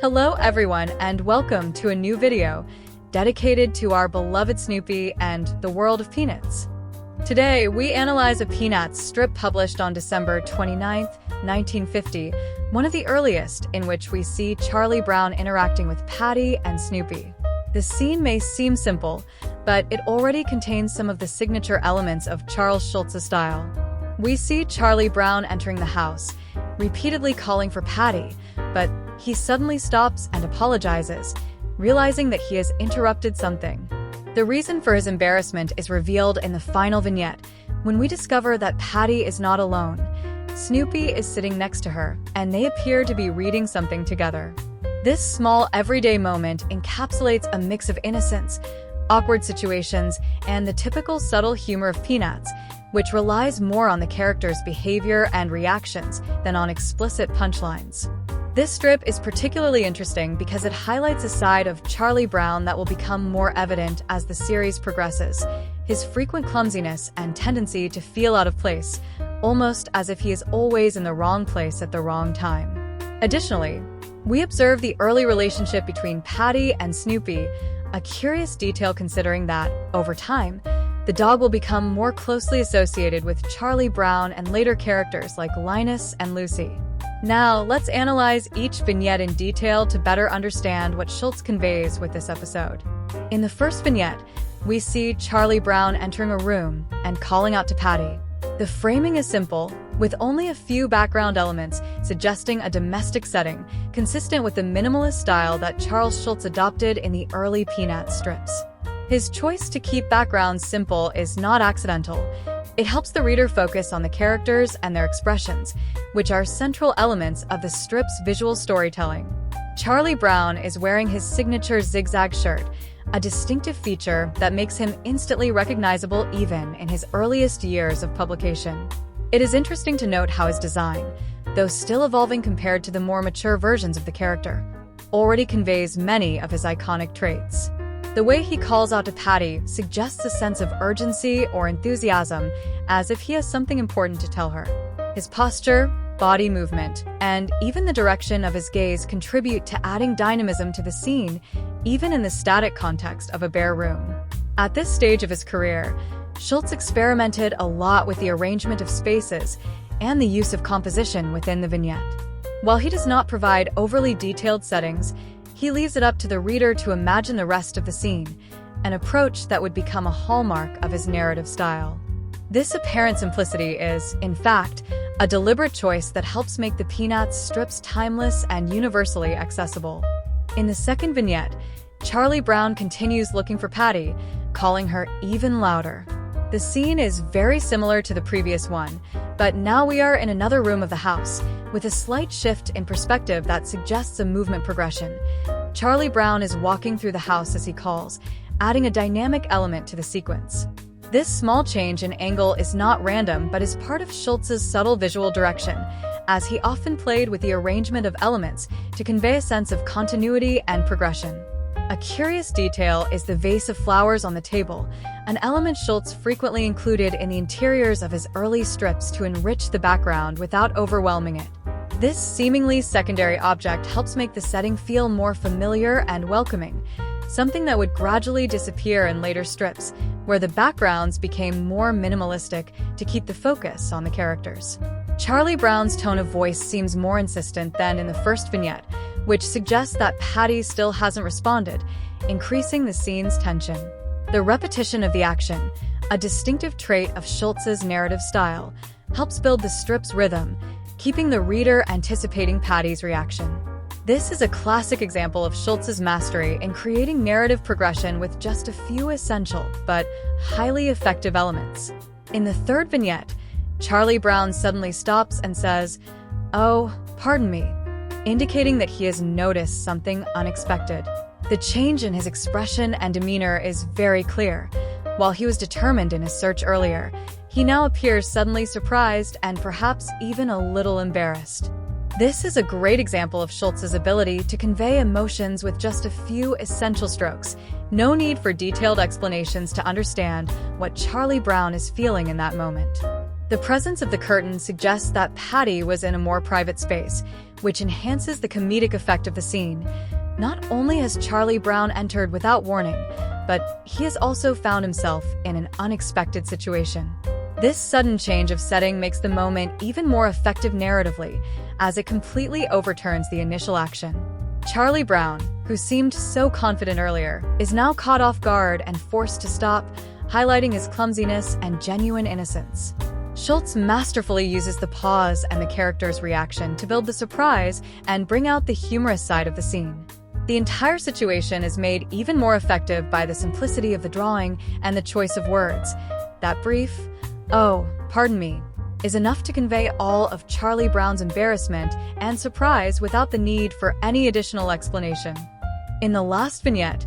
Hello everyone and welcome to a new video dedicated to our beloved Snoopy and the world of Peanuts. Today, we analyze a Peanuts strip published on December 29, 1950, one of the earliest in which we see Charlie Brown interacting with Patty and Snoopy. The scene may seem simple, but it already contains some of the signature elements of Charles Schulz's style. We see Charlie Brown entering the house, repeatedly calling for Patty, but he suddenly stops and apologizes, realizing that he has interrupted something. The reason for his embarrassment is revealed in the final vignette, when we discover that Patty is not alone. Snoopy is sitting next to her, and they appear to be reading something together. This small everyday moment encapsulates a mix of innocence, awkward situations, and the typical subtle humor of Peanuts, which relies more on the characters' behavior and reactions than on explicit punchlines. This strip is particularly interesting because it highlights a side of Charlie Brown that will become more evident as the series progresses: his frequent clumsiness and tendency to feel out of place, almost as if he is always in the wrong place at the wrong time. Additionally, we observe the early relationship between Patty and Snoopy, a curious detail considering that, over time, the dog will become more closely associated with Charlie Brown and later characters like Linus and Lucy. Now, let's analyze each vignette in detail to better understand what Schulz conveys with this episode. In the first vignette, we see Charlie Brown entering a room and calling out to Patty. The framing is simple, with only a few background elements suggesting a domestic setting, consistent with the minimalist style that Charles Schulz adopted in the early Peanuts strips. His choice to keep backgrounds simple is not accidental. It helps the reader focus on the characters and their expressions, which are central elements of the strip's visual storytelling. Charlie Brown is wearing his signature zigzag shirt, a distinctive feature that makes him instantly recognizable even in his earliest years of publication. It is interesting to note how his design, though still evolving compared to the more mature versions of the character, already conveys many of his iconic traits. The way he calls out to Patty suggests a sense of urgency or enthusiasm, as if he has something important to tell her. His posture, body movement, and even the direction of his gaze contribute to adding dynamism to the scene, even in the static context of a bare room. At this stage of his career, Schulz experimented a lot with the arrangement of spaces and the use of composition within the vignette. While he does not provide overly detailed settings, he leaves it up to the reader to imagine the rest of the scene, an approach that would become a hallmark of his narrative style. This apparent simplicity is, in fact, a deliberate choice that helps make the Peanuts strips timeless and universally accessible. In the second vignette, Charlie Brown continues looking for Patty, calling her even louder. The scene is very similar to the previous one, but now we are in another room of the house, with a slight shift in perspective that suggests a movement progression. Charlie Brown is walking through the house as he calls, adding a dynamic element to the sequence. This small change in angle is not random but is part of Schulz's subtle visual direction, as he often played with the arrangement of elements to convey a sense of continuity and progression. A curious detail is the vase of flowers on the table, an element Schulz frequently included in the interiors of his early strips to enrich the background without overwhelming it. This seemingly secondary object helps make the setting feel more familiar and welcoming, something that would gradually disappear in later strips, where the backgrounds became more minimalistic to keep the focus on the characters. Charlie Brown's tone of voice seems more insistent than in the first vignette, which suggests that Patty still hasn't responded, increasing the scene's tension. The repetition of the action, a distinctive trait of Schulz's narrative style, helps build the strip's rhythm, keeping the reader anticipating Patty's reaction. This is a classic example of Schulz's mastery in creating narrative progression with just a few essential but highly effective elements. In the third vignette, Charlie Brown suddenly stops and says, "Oh, pardon me," indicating that he has noticed something unexpected. The change in his expression and demeanor is very clear. While he was determined in his search earlier, he now appears suddenly surprised and perhaps even a little embarrassed. This is a great example of Schulz's ability to convey emotions with just a few essential strokes. No need for detailed explanations to understand what Charlie Brown is feeling in that moment. The presence of the curtain suggests that Patty was in a more private space, which enhances the comedic effect of the scene. Not only has Charlie Brown entered without warning, but he has also found himself in an unexpected situation. This sudden change of setting makes the moment even more effective narratively, as it completely overturns the initial action. Charlie Brown, who seemed so confident earlier, is now caught off guard and forced to stop, highlighting his clumsiness and genuine innocence. Schulz masterfully uses the pause and the character's reaction to build the surprise and bring out the humorous side of the scene. The entire situation is made even more effective by the simplicity of the drawing and the choice of words. That brief, "Oh, pardon me," is enough to convey all of Charlie Brown's embarrassment and surprise without the need for any additional explanation. In the last vignette,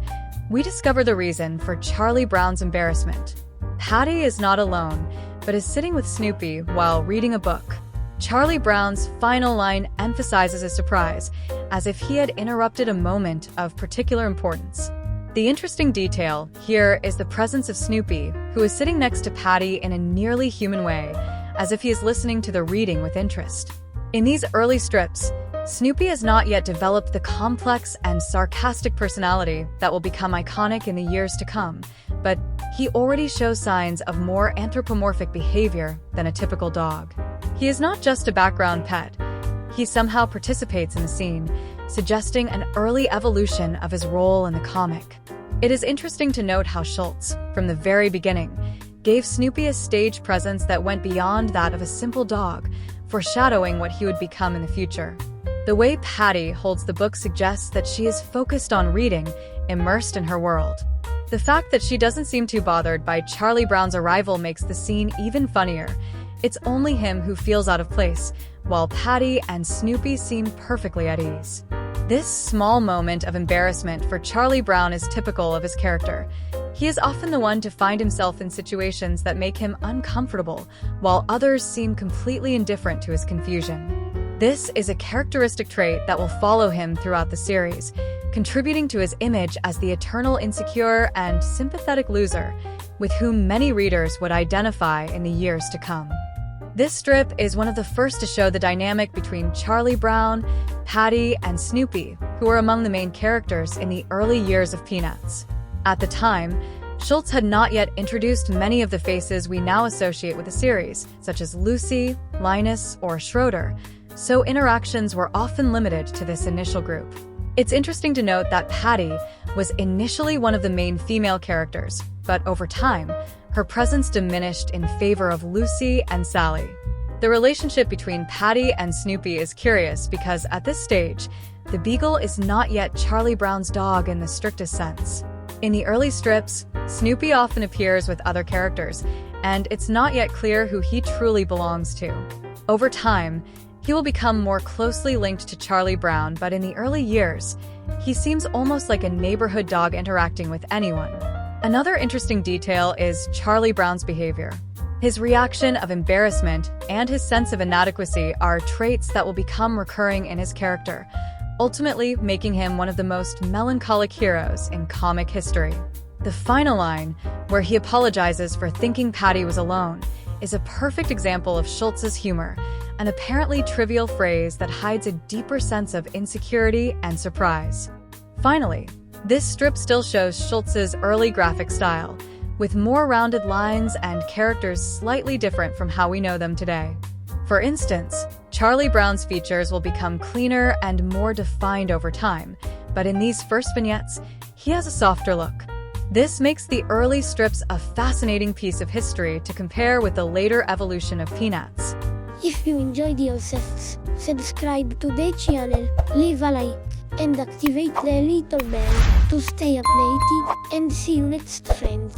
we discover the reason for Charlie Brown's embarrassment. Patty is not alone, but is sitting with Snoopy while reading a book. Charlie Brown's final line emphasizes his surprise, as if he had interrupted a moment of particular importance. The interesting detail here is the presence of Snoopy, who is sitting next to Patty in a nearly human way, as if he is listening to the reading with interest. In these early strips, Snoopy has not yet developed the complex and sarcastic personality that will become iconic in the years to come, but he already shows signs of more anthropomorphic behavior than a typical dog. He is not just a background pet. He somehow participates in the scene, suggesting an early evolution of his role in the comic. It is interesting to note how Schulz, from the very beginning, gave Snoopy a stage presence that went beyond that of a simple dog, foreshadowing what he would become in the future. The way Patty holds the book suggests that she is focused on reading, immersed in her world. The fact that she doesn't seem too bothered by Charlie Brown's arrival makes the scene even funnier. It's only him who feels out of place, while Patty and Snoopy seem perfectly at ease. This small moment of embarrassment for Charlie Brown is typical of his character. He is often the one to find himself in situations that make him uncomfortable, while others seem completely indifferent to his confusion. This is a characteristic trait that will follow him throughout the series, contributing to his image as the eternal insecure and sympathetic loser, with whom many readers would identify in the years to come. This strip is one of the first to show the dynamic between Charlie Brown, Patty, and Snoopy, who were among the main characters in the early years of Peanuts. At the time, Schulz had not yet introduced many of the faces we now associate with the series, such as Lucy, Linus, or Schroeder, so interactions were often limited to this initial group. It's interesting to note that Patty was initially one of the main female characters, but over time, her presence diminished in favor of Lucy and Sally. The relationship between Patty and Snoopy is curious because at this stage, the Beagle is not yet Charlie Brown's dog in the strictest sense. In the early strips, Snoopy often appears with other characters, and it's not yet clear who he truly belongs to. Over time, he will become more closely linked to Charlie Brown, but in the early years, he seems almost like a neighborhood dog interacting with anyone. Another interesting detail is Charlie Brown's behavior. His reaction of embarrassment and his sense of inadequacy are traits that will become recurring in his character, ultimately making him one of the most melancholic heroes in comic history. The final line, where he apologizes for thinking Patty was alone, is a perfect example of Schulz's humor, an apparently trivial phrase that hides a deeper sense of insecurity and surprise. Finally, this strip still shows Schulz's early graphic style, with more rounded lines and characters slightly different from how we know them today. For instance, Charlie Brown's features will become cleaner and more defined over time, but in these first vignettes, he has a softer look. This makes the early strips a fascinating piece of history to compare with the later evolution of Peanuts. If you enjoyed yourselves, subscribe to the channel, leave a like, and activate the little bell to stay updated, and see you next, friends.